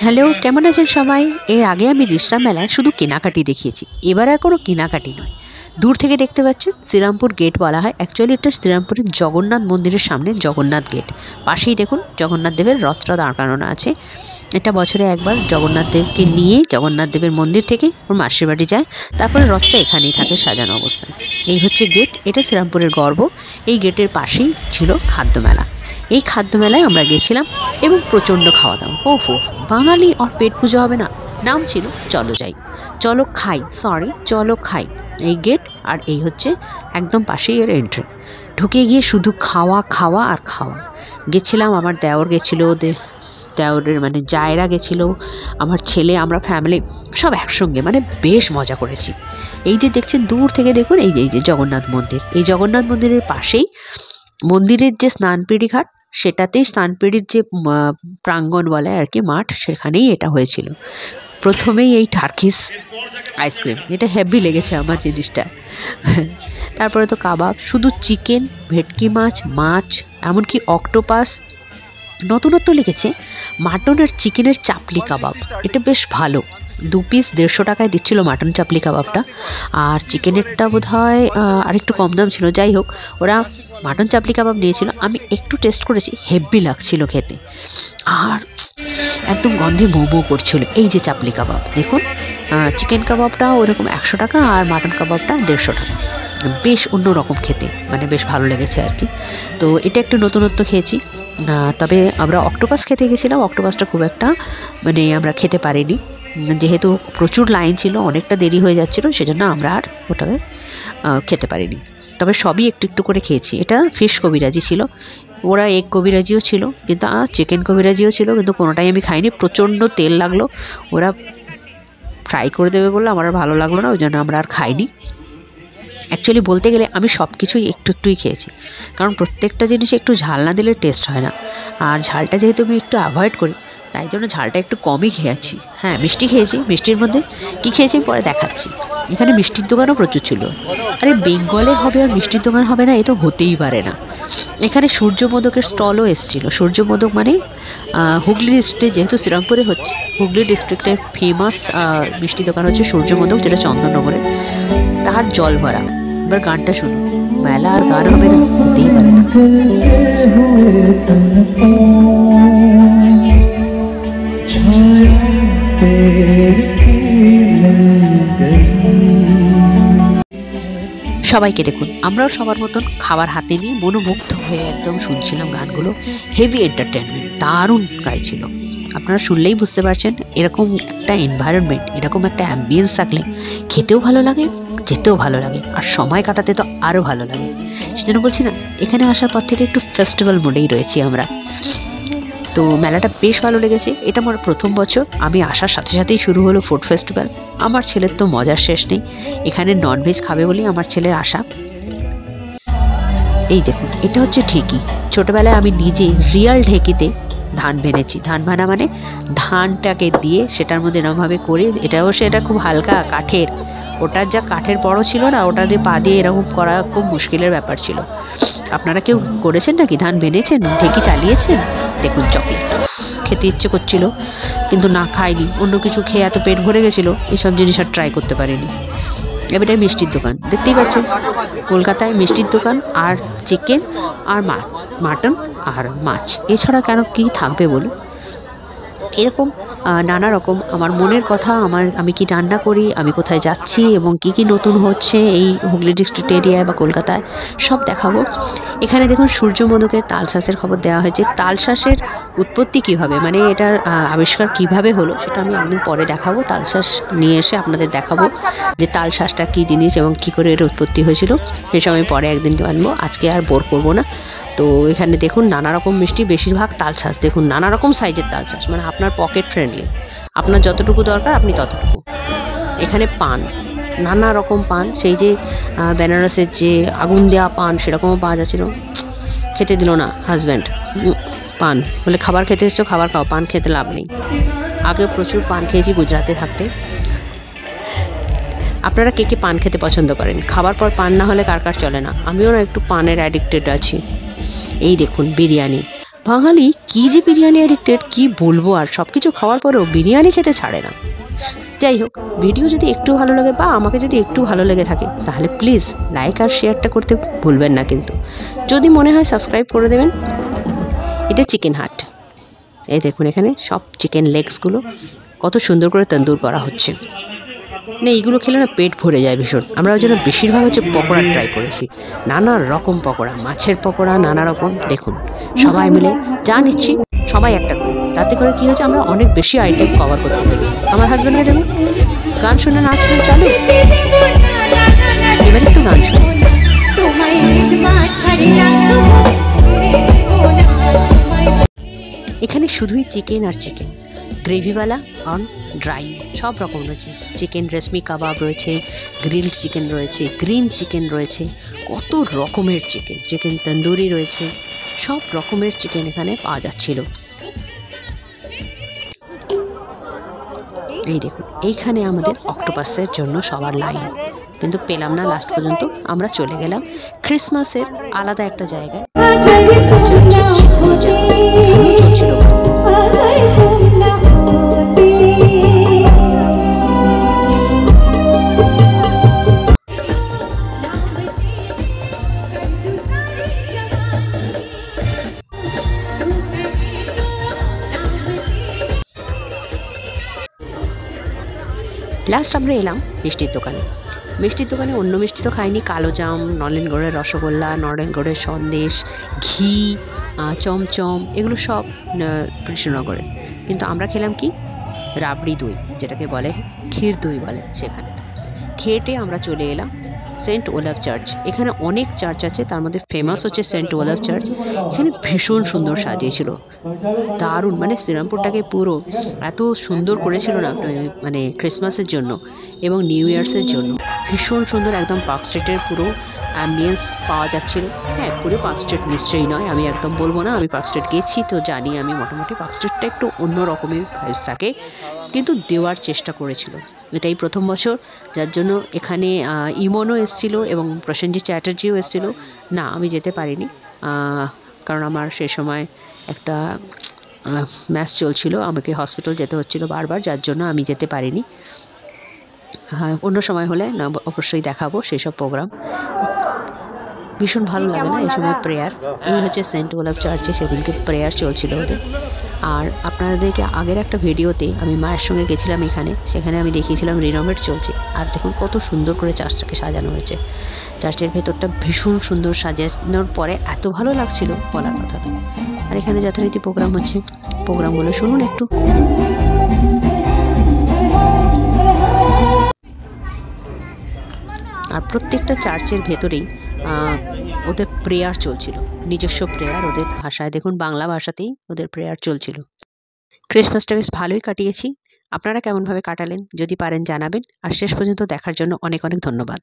Hello, কেমন আছেন সবাই? এর আগে আমি রিষড়া মেলায় শুধু কেনাকাটি দেখিয়েছি। এবার আর কোনো কেনাকাটি নয়। দূর থেকে দেখতে পাচ্ছেন শ্রীরামপুর গেট বলা হয়। অ্যাকচুয়ালি এটা শ্রীরামপুরের জগন্নাথ মন্দিরের সামনে জগন্নাথ গেট। পাশেই দেখুন জগন্নাথ দেবের রথটা দাঁড় করানো আছে। এটা বছরে একবার জগন্নাথ দেবকে নিয়ে জগন্নাথ দেবের মন্দির থেকে ওর মাসির বাড়ি যায়। তারপরে রথটা এখানেই থাকে সাজানো অবস্থায়। এই হচ্ছে গেট। এটা শ্রীরামপুরের গর্ব। এই গেটের পাশেই ছিল খাদ্য মেলা। এই খাদ্য মেলায় আমরা গেছিলাম এবং প্রচণ্ড খাওয়া দাওয়া। ওহো, বাঙালি আর পেট পুজো হবে না। নাম ছিল চলো যাই, চলো খাই, চলো খাই। এই গেট আর এই হচ্ছে একদম পাশেই এর এন্ট্রি। ঢুকে গিয়ে শুধু খাওয়া খাওয়া আর খাওয়া। গেছিলাম, আমার দেওর গেছিলো, দেওরের মানে জায়রা গেছিলো, আমার ছেলে, আমরা ফ্যামিলি সব একসঙ্গে, মানে বেশ মজা করেছি। এই যে দেখছেন দূর থেকে দেখুন, এই যে জগন্নাথ মন্দির। এই জগন্নাথ মন্দিরের পাশেই মন্দিরের যে স্নানপিড়ি ঘাট, সেটাতেই স্নানপিড়ির যে প্রাঙ্গণ বলে আর কি, মাঠ, সেখানেই এটা হয়েছিল। প্রথমেই এই টার্কিশ আইসক্রিম, এটা হেভি লেগেছে আমার জিনিসটা। তারপরে তো কাবাব, শুধু চিকেন, ভেটকি মাছ, এমনকি অক্টোপাস। নতুনত্ব লিখেছে মাটন আর চিকেনের চাপলি কাবাব। এটা বেশ ভালো। 2 পিস 150 টাকায় দিচ্ছিল মাটন চাপলি কাবাবটা, আর চিকেনেরটা বোধ হয় আরেকটু কম দাম ছিল। যাই হোক, ওরা মাটন চাপলি কাবাব নিয়েছিল। আমি একটু টেস্ট করেছি, হেভি লাগছিল খেতে, আর একদম গন্ধে মোমো করছিল। এই যে চাপলি কাবাব দেখুন, চিকেন কাবাবটা ওরকম 100 টাকা আর মাটন কাবাবটা 150 টাকা। বেশ অন্যরকম খেতে, মানে বেশ ভালো লেগেছে আর কি। তো এটা একটু নতুনত্ব খেয়েছি। তবে আমরা অক্টোপাস খেতে গেছিলাম। অক্টোপাসটা খুব একটা মানে আমরা খেতে পারিনি, যেহেতু প্রচুর লাইন ছিল, অনেকটা দেরি হয়ে যাচ্ছিলো, সেজন্য আমরা আর ওটাকে খেতে পারিনি। তবে সবই একটু একটু করে খেয়েছি। এটা ফিশ কবিরাজি ছিল, ওরা এগ কবিরাজিও ছিল, কিন্তু চিকেন কবিরাজিও ছিল, কিন্তু কোনোটাই আমি খাইনি। প্রচণ্ড তেল লাগলো। ওরা ফ্রাই করে দেবে বললো, আমার আর ভালো লাগলো না, ওই জন্য আমরা আর খাইনি। অ্যাকচুয়ালি বলতে গেলে আমি সব কিছুই একটু একটুই খেয়েছি, কারণ প্রত্যেকটা জিনিসে একটু ঝাল না দিলে টেস্ট হয় না। আর ঝালটা যেহেতু আমি একটু অ্যাভয়েড করি, তাই জন্য ঝালটা একটু কমই খেয়েছি। হ্যাঁ, মিষ্টি খেয়েছি। মিষ্টির মধ্যে কী খেয়েছি পরে দেখাচ্ছি। এখানে মিষ্টির দোকানও প্রচুর ছিল। আরে বেঙ্গলে হবে আর মিষ্টির দোকান হবে না, এ তো হতেই পারে না। এখানে সূর্য মোদকের স্টলও এসেছিলো। সূর্য মোদক মানে হুগলি ডিস্ট্রিক্টে, যেহেতু শ্রীরামপুরে হচ্ছে, হুগলি ডিস্ট্রিক্টের ফেমাস মিষ্টি দোকান হচ্ছে সূর্য মোদক, যেটা চন্দননগরে। তার জল ভরা। এবার গানটা শুনুন। মেলা আর গান হবে না, হতেই পারে না। সবাইকে দেখুন, আমরাও সবার মতন খাবার হাতে নিয়ে মনোমুগ্ধ হয়ে একদম শুনছিলাম গানগুলো। হেভি এন্টারটেনমেন্ট, দারুণ গাইছিল। আপনারা শুনলেই বুঝতে পারছেন, এরকম একটা এনভায়রনমেন্ট, এরকম একটা অ্যাম্বিয়েন্স থাকলে খেতেও ভালো লাগে, যেতেও ভালো লাগে, আর সময় কাটাতে তো আরও ভালো লাগে। সেজন্য বলছি না, এখানে আসার পর থেকে একটু ফেস্টিভ্যাল মোডেই রয়েছি আমরা। তো মেলাটা বেশ ভালো লেগেছে। এটা আমার প্রথম বছর। আমি আসার সাথে সাথেই শুরু হলো ফুড ফেস্টিভ্যাল। আমার ছেলের তো মজার শেষ নেই। এখানে ননভেজ খাবে বলেই আমার ছেলের আশা। এই দেখুন, এটা হচ্ছে ঢেঁকি। ছোটোবেলায় আমি নিজে রিয়াল ঢেঁকিতে ধান ভেনেছি। ধান ভানা মানে ধানটাকে দিয়ে সেটার মধ্যে এরকমভাবে করে, এটা খুব হালকা কাঠের, ওটার যা কাঠের বড় ছিল না, ওটা দিয়ে পা দিয়ে এরকম করা খুব মুশকিলের ব্যাপার ছিল। আপনারা কেউ করেছেন নাকি? ধান ভেনেছেন, ঢেঁকি চালিয়েছেন? দেখুন, চকলেট খেতে ইচ্ছে করছিল, কিন্তু না, খাইনি। অন্য কিছু খেয়ে এত পেট ভরে গেছিলো, এইসব জিনিস আর ট্রাই করতে পারিনি। এবারে মিষ্টির দোকান দেখতেই পাচ্ছেন। কলকাতায় মিষ্টির দোকান আর চিকেন আর মাটন আর মাছ, এছাড়া কেন কী থাকবে বলুন? এরকম নানা রকম আমার মনের কথা, আমি কি রান্না করি, আমি কোথায় যাচ্ছি এবং কি কি নতুন হচ্ছে এই হুগলি ডিস্ট্রিক্ট এরিয়ায় বা কলকাতায়, সব দেখাবো। এখানে দেখুন সূর্য মোদকের তালশাঁসের খবর দেওয়া হয়েছে। তালশাঁসের উৎপত্তি কীভাবে, মানে এটার আবিষ্কার কিভাবে হলো, সেটা আমি একদিন পরে দেখাবো। তালশাঁস নিয়ে এসে আপনাদের দেখাবো যে তালশাঁসটা কী জিনিস এবং কী করে এর উৎপত্তি হয়েছিল, সেসব আমি পরে একদিন জানবো। আজকে আর বোর করবো না। তো এখানে দেখুন নানা রকম মিষ্টি, বেশিরভাগ তালশাঁস। দেখুন নানা রকম সাইজের তালশাঁস, মানে আপনার পকেট ফ্রেন্ডলি, আপনার যতটুকু দরকার আপনি ততটুকু। এখানে পান, নানা রকম পান, সেই যে বেনারসের যে আগুন দেওয়া পান, সেরকমও পাওয়া যাচ্ছিলো। খেতে দিল না হাজব্যান্ড। পান বলে, খাবার খেতে এসছো, খাবার খাও, পান খেতে লাভ নেই। আগে প্রচুর পান খেয়েছি গুজরাটে থাকতে। আপনারা কে কে পান খেতে পছন্দ করেন? খাবার পর পান না হলে কার কার চলে না। আমিও না একটু পানের অ্যাডিক্টেড আছি। এই দেখুন বিরিয়ানি, বাঙালি কী যে বিরিয়ানি অ্যাডিক্টেড কী বলবো, আর সব কিছু খাওয়ার পরেও বিরিয়ানি খেতে ছাড়ে না। যাই হোক, ভিডিও যদি একটু ভালো লাগে বা আমাকে যদি একটু ভালো লেগে থাকে তাহলে প্লিজ লাইক আর শেয়ারটা করতে ভুলবেন না, কিন্তু যদি মনে হয় সাবস্ক্রাইব করে দেবেন। এটা চিকেন হাট, এই দেখুন এখানে সব চিকেন লেগসগুলো কত সুন্দর করে তন্দুর করা হচ্ছে। না এইগুলো খেলে না পেট ভরে যায় ভীষণ। আমরা ওই জন্য বেশিরভাগ হচ্ছে পকোড়া ট্রাই করেছি, নানা রকম পকোড়া, মাছের পকোড়া নানা রকম। দেখুন সবাই মিলে যা নিচ্ছি সবাই একটা করে, তাতে করে কী হচ্ছে আমরা অনেক বেশি আইটেম কভার করতে পেরেছি। আমার হাজব্যান্ডকে দেখুন গান শুনে নাচ চালু, এবার একটু গান শুনি। এখানে শুধুই চিকেন আর চিকেন, গ্রেভিওয়ালা অন ড্রাই সব রকম রয়েছে। চিকেন রেশমি কাবাব রয়েছে, গ্রিলড চিকেন রয়েছে, গ্রিন চিকেন রয়েছে, কত রকমের চিকেন, চিকেন তন্দুরি রয়েছে, সব রকমের চিকেন এখানে পাওয়া যাচ্ছিল। এই দেখুন এইখানে আমাদের অক্টোপাসের জন্য সবার লাইন, কিন্তু পেলাম না লাস্ট পর্যন্ত। আমরা চলে গেলাম ক্রিসমাসের আলাদা একটা জায়গায়, চলছিল। লাস্ট আমরা এলাম মিষ্টির দোকানে। মিষ্টির দোকানে অন্য মিষ্টি তো খাইনি, কালোজাম, নলেনগুড়ের রসগোল্লা, নলেনগুড়ের সন্দেশ, ঘি, চমচম, এগুলো সব কৃষ্ণনগরের। কিন্তু আমরা খেলাম কি রাবড়ি দই, যেটাকে বলে ক্ষীর দই বলে। সেখানে খেটে আমরা চলে এলাম সেন্ট ওলাভ চার্চ। এখানে অনেক চার্চ আছে, তার মধ্যে ফেমাস হচ্ছে সেন্ট ওলাভ চার্চ। এখানে ভীষণ সুন্দর সাজিয়েছিল, দারুণ, মানে শ্রীরামপুরটাকে পুরো এত সুন্দর করেছিল না মানে ক্রিসমাসের জন্য এবং নিউ ইয়ার্সের জন্য। ভীষণ সুন্দর, একদম পার্ক স্ট্রিটের পুরো অ্যাম্বিয়েন্স পাওয়া যাচ্ছিল। হ্যাঁ, পুরো পার্ক স্ট্রিট নিশ্চয়ই নয়, আমি একদম বলবো না, আমি পার্ক স্ট্রিট গেছি তো জানি। আমি মোটামুটি পার্ক স্ট্রিটটা একটু অন্য রকমের ভাইবস থাকে, কিন্তু দেওয়ার চেষ্টা করেছিল। এটাই প্রথম বছর, যার জন্য এখানে ইমনও এসেছিলো এবং প্রসেনজিৎ চ্যাটার্জিও এসেছিলো। না, আমি যেতে পারিনি, কারণ আমার সে সময় একটা ম্যাচ চলছিল, আমাকে হসপিটাল যেতে হচ্ছিলো বারবার, যার জন্য আমি যেতে পারিনি। হ্যাঁ, অন্য সময় হলে না অবশ্যই দেখাবো সেই সব প্রোগ্রাম। ভীষণ ভালো লাগে না এই সময় প্রেয়ার। এই হচ্ছে সেন্ট ওলাভ চার্চে সেদিনকে প্রেয়ার চলছিল ওদের। আর আপনাদেরকে আগের একটা ভিডিওতে আমি মায়ের সঙ্গে গেছিলাম এখানে, সেখানে আমি দেখিয়েছিলাম রিনোভেট চলছে। আর দেখুন কত সুন্দর করে চার্চটাকে সাজানো হয়েছে। চার্চের ভেতরটা ভীষণ সুন্দর সাজানোর পরে এত ভালো লাগছিল বলার কথা নয়। আর এখানে যথারীতি প্রোগ্রাম হচ্ছে, প্রোগ্রামগুলো শুনুন একটু। আর প্রত্যেকটা চার্চের ভেতরেই ওদের প্রেয়ার চলছিল, নিজস্ব প্রেয়ার ওদের ভাষায়। দেখুন বাংলা ভাষাতেই ওদের প্রেয়ার চলছিল। ক্রিসমাসটা বেশ ভালোই কাটিয়েছি। আপনারা কেমনভাবে কাটালেন যদি পারেন জানাবেন। আর শেষ পর্যন্ত দেখার জন্য অনেক অনেক ধন্যবাদ।